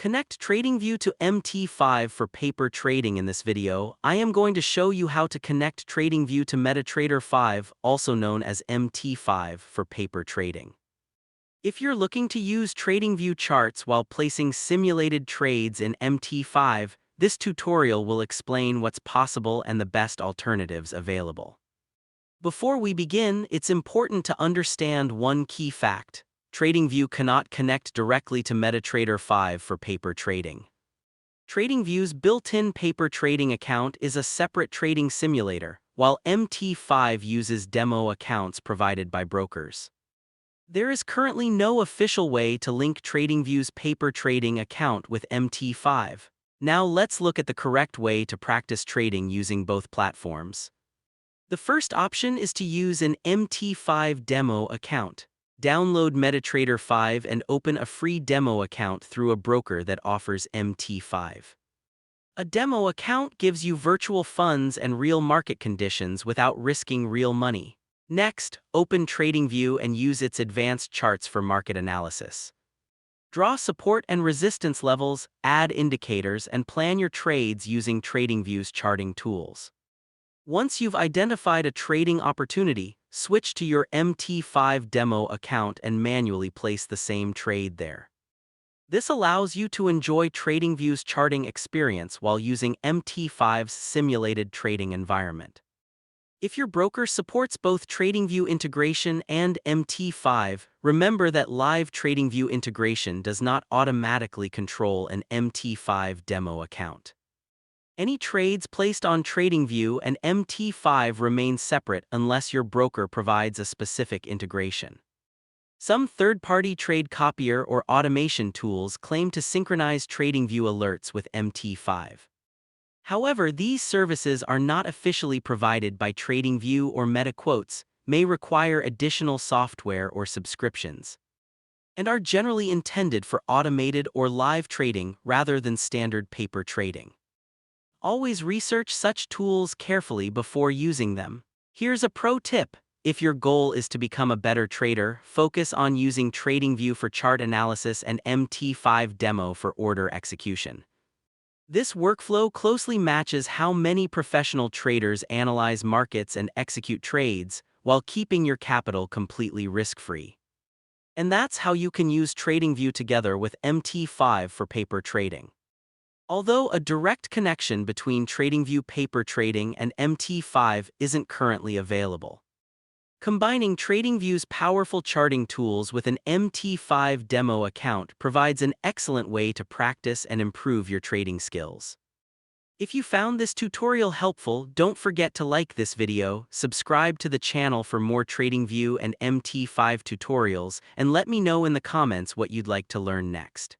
Connect TradingView to MT5 for paper trading. In this video, I am going to show you how to connect TradingView to MetaTrader 5, also known as MT5, for paper trading. If you're looking to use TradingView charts while placing simulated trades in MT5, this tutorial will explain what's possible and the best alternatives available. Before we begin, it's important to understand one key fact. TradingView cannot connect directly to MetaTrader 5 for paper trading. TradingView's built-in paper trading account is a separate trading simulator, while MT5 uses demo accounts provided by brokers. There is currently no official way to link TradingView's paper trading account with MT5. Now let's look at the correct way to practice trading using both platforms. The first option is to use an MT5 demo account. Download MetaTrader 5 and open a free demo account through a broker that offers MT5. A demo account gives you virtual funds and real market conditions without risking real money. Next, open TradingView and use its advanced charts for market analysis. Draw support and resistance levels, add indicators, and plan your trades using TradingView's charting tools. Once you've identified a trading opportunity, switch to your MT5 demo account and manually place the same trade there. This allows you to enjoy TradingView's charting experience while using MT5's simulated trading environment. If your broker supports both TradingView integration and MT5, remember that live TradingView integration does not automatically control an MT5 demo account. Any trades placed on TradingView and MT5 remain separate unless your broker provides a specific integration. Some third-party trade copier or automation tools claim to synchronize TradingView alerts with MT5. However, these services are not officially provided by TradingView or MetaQuotes, may require additional software or subscriptions, and are generally intended for automated or live trading rather than standard paper trading. Always research such tools carefully before using them. Here's a pro tip. If your goal is to become a better trader, focus on using TradingView for chart analysis and MT5 demo for order execution. This workflow closely matches how many professional traders analyze markets and execute trades, while keeping your capital completely risk-free. And that's how you can use TradingView together with MT5 for paper trading. Although a direct connection between TradingView paper trading and MT5 isn't currently available, combining TradingView's powerful charting tools with an MT5 demo account provides an excellent way to practice and improve your trading skills. If you found this tutorial helpful, don't forget to like this video, subscribe to the channel for more TradingView and MT5 tutorials, and let me know in the comments what you'd like to learn next.